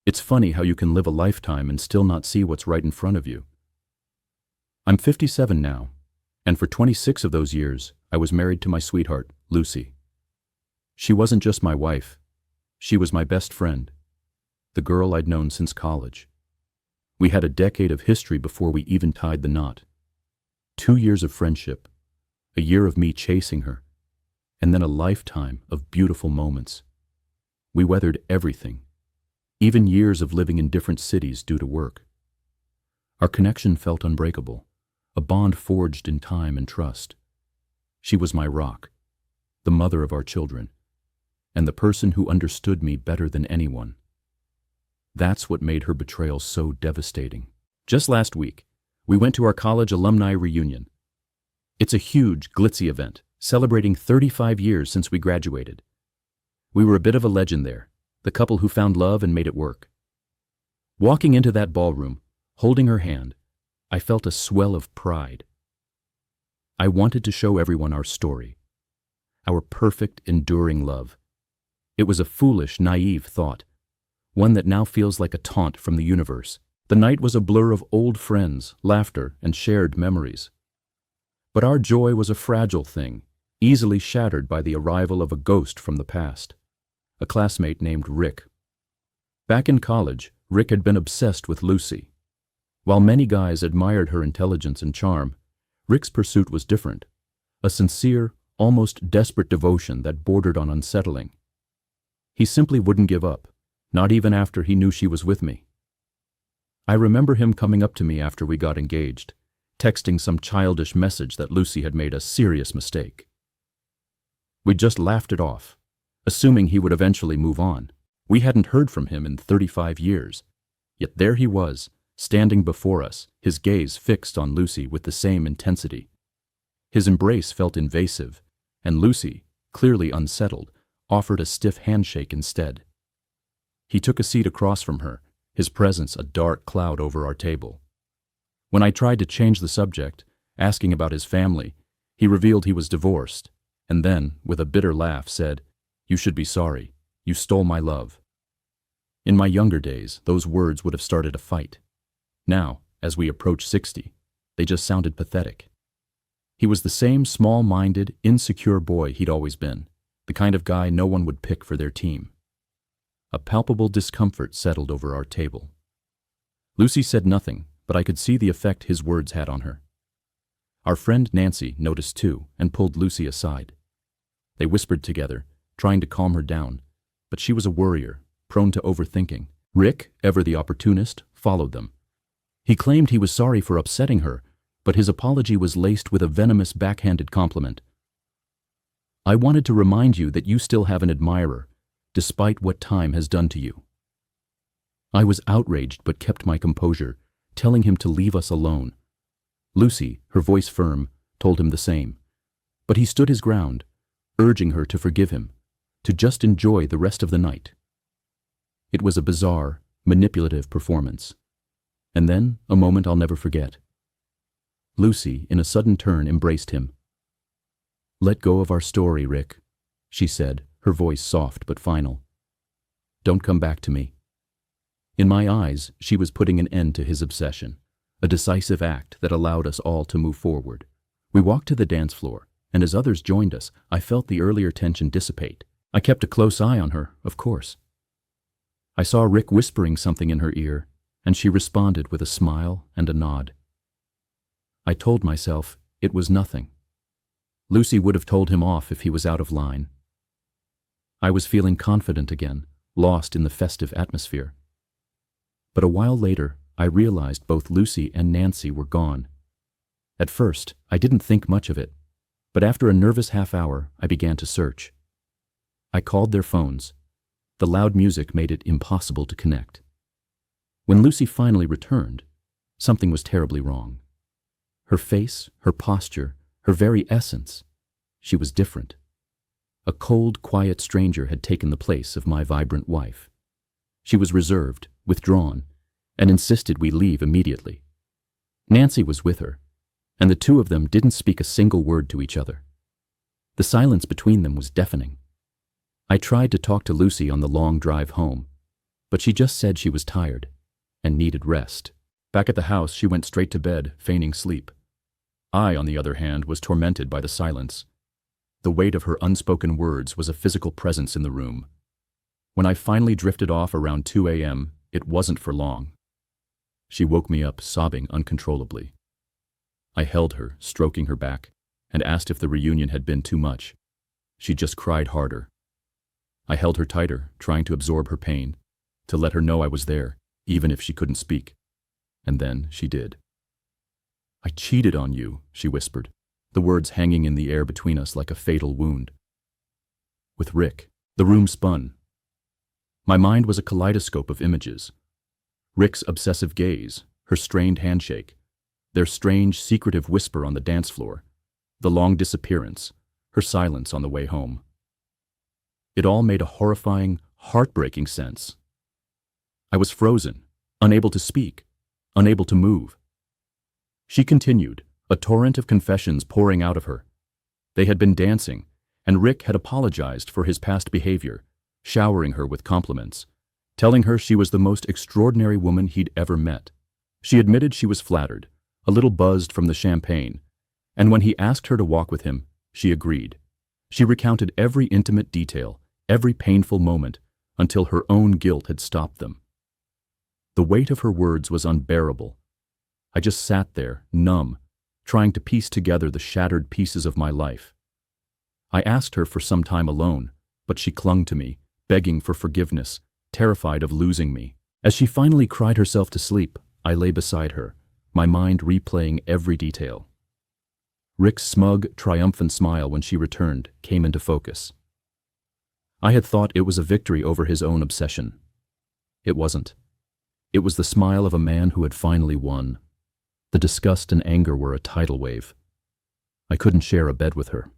It's funny how you can live a lifetime and still not see what's right in front of you. I'm 57 now, and for 26 of those years, I was married to my sweetheart, Lucy. She wasn't just my wife. She was my best friend, the girl I'd known since college. We had a decade of history before we even tied the knot. 2 years of friendship, a year of me chasing her, and then a lifetime of beautiful moments. We weathered everything, even years of living in different cities due to work. Our connection felt unbreakable, a bond forged in time and trust. She was my rock, the mother of our children, and the person who understood me better than anyone. That's what made her betrayal so devastating. Just last week, we went to our college alumni reunion. It's a huge, glitzy event, celebrating 35 years since we graduated. We were a bit of a legend there, the couple who found love and made it work. Walking into that ballroom, holding her hand, I felt a swell of pride. I wanted to show everyone our story, our perfect, enduring love. It was a foolish, naive thought, one that now feels like a taunt from the universe. The night was a blur of old friends, laughter, and shared memories. But our joy was a fragile thing, easily shattered by the arrival of a ghost from the past, a classmate named Rick. Back in college, Rick had been obsessed with Lucy. While many guys admired her intelligence and charm, Rick's pursuit was different, a sincere, almost desperate devotion that bordered on unsettling. He simply wouldn't give up, not even after he knew she was with me. I remember him coming up to me after we got engaged, texting some childish message that Lucy had made a serious mistake. We just laughed it off, assuming he would eventually move on. We hadn't heard from him in 35 years, yet there he was, standing before us, his gaze fixed on Lucy with the same intensity. His embrace felt invasive, and Lucy, clearly unsettled, offered a stiff handshake instead. He took a seat across from her, his presence a dark cloud over our table. When I tried to change the subject, asking about his family, he revealed he was divorced, and then, with a bitter laugh, said, "You should be sorry. You stole my love." In my younger days, those words would have started a fight. Now, as we approach 60, they just sounded pathetic. He was the same small-minded, insecure boy he'd always been, the kind of guy no one would pick for their team. A palpable discomfort settled over our table. Lucy said nothing, but I could see the effect his words had on her. Our friend Nancy noticed too and pulled Lucy aside. They whispered together, trying to calm her down, but she was a worrier, prone to overthinking. Rick, ever the opportunist, followed them. He claimed he was sorry for upsetting her, but his apology was laced with a venomous backhanded compliment. "I wanted to remind you that you still have an admirer, despite what time has done to you." I was outraged but kept my composure, telling him to leave us alone. Lucy, her voice firm, told him the same. But he stood his ground, urging her to forgive him, to just enjoy the rest of the night. It was a bizarre, manipulative performance. And then, a moment I'll never forget. Lucy, in a sudden turn, embraced him. "Let go of our story, Rick," she said, her voice soft but final. "Don't come back to me." In my eyes, she was putting an end to his obsession, a decisive act that allowed us all to move forward. We walked to the dance floor, and as others joined us, I felt the earlier tension dissipate. I kept a close eye on her, of course. I saw Rick whispering something in her ear, and she responded with a smile and a nod. I told myself it was nothing. Lucy would have told him off if he was out of line. I was feeling confident again, lost in the festive atmosphere. But a while later, I realized both Lucy and Nancy were gone. At first, I didn't think much of it, but after a nervous half-hour, I began to search. I called their phones. The loud music made it impossible to connect. When Lucy finally returned, something was terribly wrong. Her face, her posture, her very essence, she was different. A cold, quiet stranger had taken the place of my vibrant wife. She was reserved, withdrawn, and insisted we leave immediately. Nancy was with her, and the two of them didn't speak a single word to each other. The silence between them was deafening. I tried to talk to Lucy on the long drive home, But she just said she was tired and needed rest. Back at the house, she went straight to bed, feigning sleep. I, on the other hand, was tormented by the silence. The weight of her unspoken words was a physical presence in the room. When I finally drifted off around 2 a.m., it wasn't for long. She woke me up, sobbing uncontrollably. I held her, stroking her back, and asked if the reunion had been too much. She just cried harder. I held her tighter, trying to absorb her pain, to let her know I was there, even if she couldn't speak. And then she did. "I cheated on you," she whispered, the words hanging in the air between us like a fatal wound. With Rick. The room spun. My mind was a kaleidoscope of images. Rick's obsessive gaze, her strained handshake, their strange, secretive whisper on the dance floor, the long disappearance, her silence on the way home. It all made a horrifying, heartbreaking sense. I was frozen, unable to speak, unable to move. She continued, a torrent of confessions pouring out of her. They had been dancing, and Rick had apologized for his past behavior, showering her with compliments, telling her she was the most extraordinary woman he'd ever met. She admitted she was flattered, a little buzzed from the champagne, and when he asked her to walk with him, she agreed. She recounted every intimate detail, every painful moment, until her own guilt had stopped them. The weight of her words was unbearable. I just sat there, numb, trying to piece together the shattered pieces of my life. I asked her for some time alone, but she clung to me, begging for forgiveness, terrified of losing me. As she finally cried herself to sleep, I lay beside her, my mind replaying every detail. Rick's smug, triumphant smile when she returned came into focus. I had thought it was a victory over his own obsession. It wasn't. It was the smile of a man who had finally won. The disgust and anger were a tidal wave. I couldn't share a bed with her.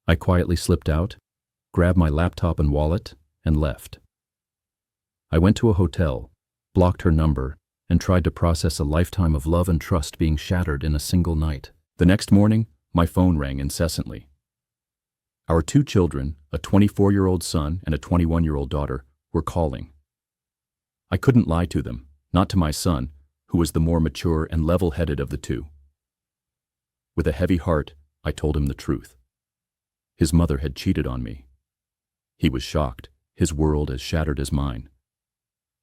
I quietly slipped out, grabbed my laptop and wallet, and left. I went to a hotel, blocked her number, and tried to process a lifetime of love and trust being shattered in a single night. The next morning, my phone rang incessantly. Our 2 children, a 24-year-old son and a 21-year-old daughter, were calling. I couldn't lie to them, not to my son, who was the more mature and level-headed of the 2. With a heavy heart, I told him the truth. His mother had cheated on me. He was shocked, his world as shattered as mine.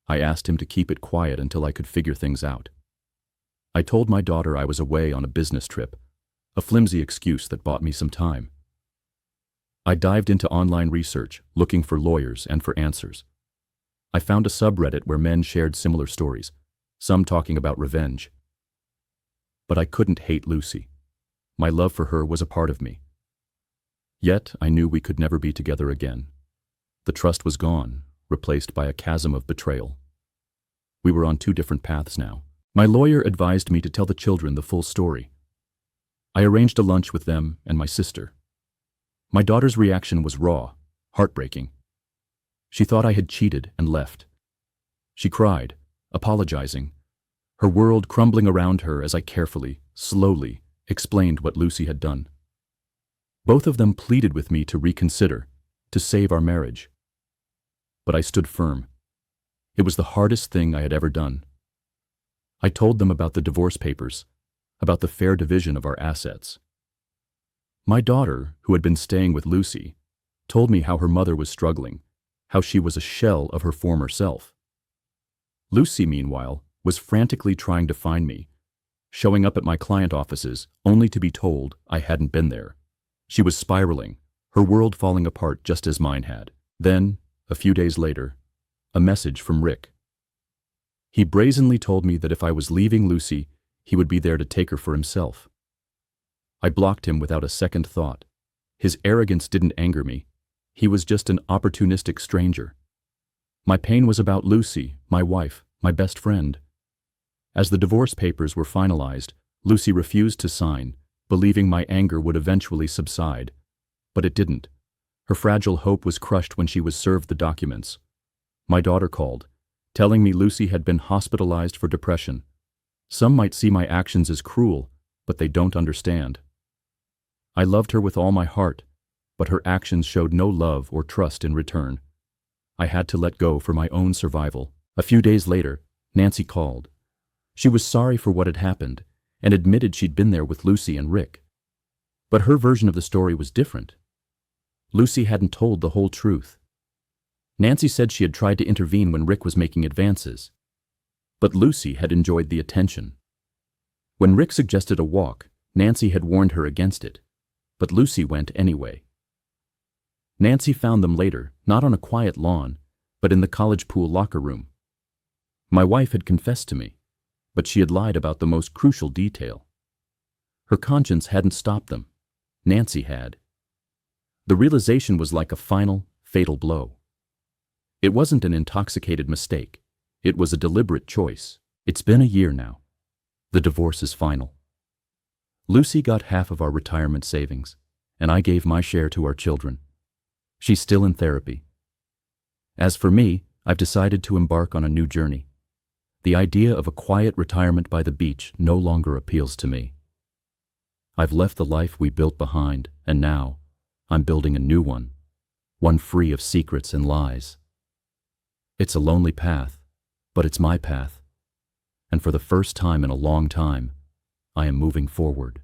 I asked him to keep it quiet until I could figure things out. I told my daughter I was away on a business trip, a flimsy excuse that bought me some time. I dived into online research, looking for lawyers and for answers. I found a subreddit where men shared similar stories, some talking about revenge. But I couldn't hate Lucy. My love for her was a part of me. Yet I knew we could never be together again. The trust was gone, replaced by a chasm of betrayal. We were on 2 different paths now. My lawyer advised me to tell the children the full story. I arranged a lunch with them and my sister. My daughter's reaction was raw, heartbreaking. She thought I had cheated and left. She cried, apologizing, her world crumbling around her as I carefully, slowly, explained what Lucy had done. Both of them pleaded with me to reconsider, to save our marriage. But I stood firm. It was the hardest thing I had ever done. I told them about the divorce papers, about the fair division of our assets. My daughter, who had been staying with Lucy, told me how her mother was struggling, how she was a shell of her former self. Lucy, meanwhile, was frantically trying to find me, showing up at my client offices only to be told I hadn't been there. She was spiraling, her world falling apart just as mine had. Then, a few days later, a message from Rick. He brazenly told me that if I was leaving Lucy, he would be there to take her for himself. I blocked him without a second thought. His arrogance didn't anger me. He was just an opportunistic stranger. My pain was about Lucy, my wife, my best friend. As the divorce papers were finalized, Lucy refused to sign, believing my anger would eventually subside. But it didn't. Her fragile hope was crushed when she was served the documents. My daughter called, telling me Lucy had been hospitalized for depression. Some might see my actions as cruel, but they don't understand. I loved her with all my heart, but her actions showed no love or trust in return. I had to let go for my own survival. A few days later, Nancy called. She was sorry for what had happened and admitted she'd been there with Lucy and Rick. But her version of the story was different. Lucy hadn't told the whole truth. Nancy said she had tried to intervene when Rick was making advances. But Lucy had enjoyed the attention. When Rick suggested a walk, Nancy had warned her against it. But Lucy went anyway. Nancy found them later, not on a quiet lawn, but in the college pool locker room. My wife had confessed to me, but she had lied about the most crucial detail. Her conscience hadn't stopped them. Nancy had. The realization was like a final, fatal blow. It wasn't an intoxicated mistake. It was a deliberate choice. It's been a year now. The divorce is final. Lucy got half of our retirement savings, and I gave my share to our children. She's still in therapy. As for me, I've decided to embark on a new journey. The idea of a quiet retirement by the beach no longer appeals to me. I've left the life we built behind, and now I'm building a new one free of secrets and lies. It's a lonely path, but it's my path. And for the first time in a long time, I am moving forward.